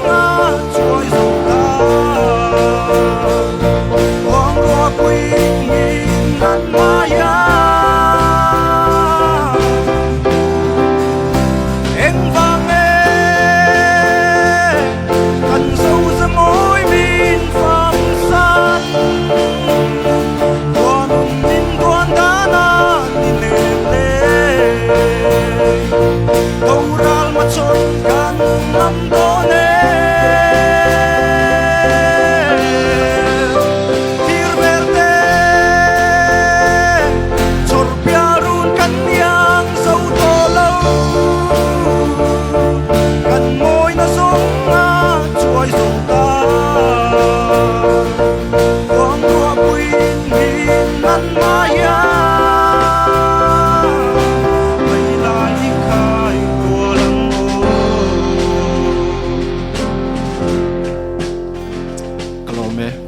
ngã chuối dầu ta quang hoa quy nhìn ngăn ma ya em vang em cần sâu ra mối min phàm san quan min quan đá na tin lệ đâu ra mà chônกันnăm đó nè Chhawrpial Run kan yang sâu to lâu gần môi nó giống ngã chuối dầu ta quang hoa quy nhìn ngăn ma ya mây lại khai của lăng ô Kalome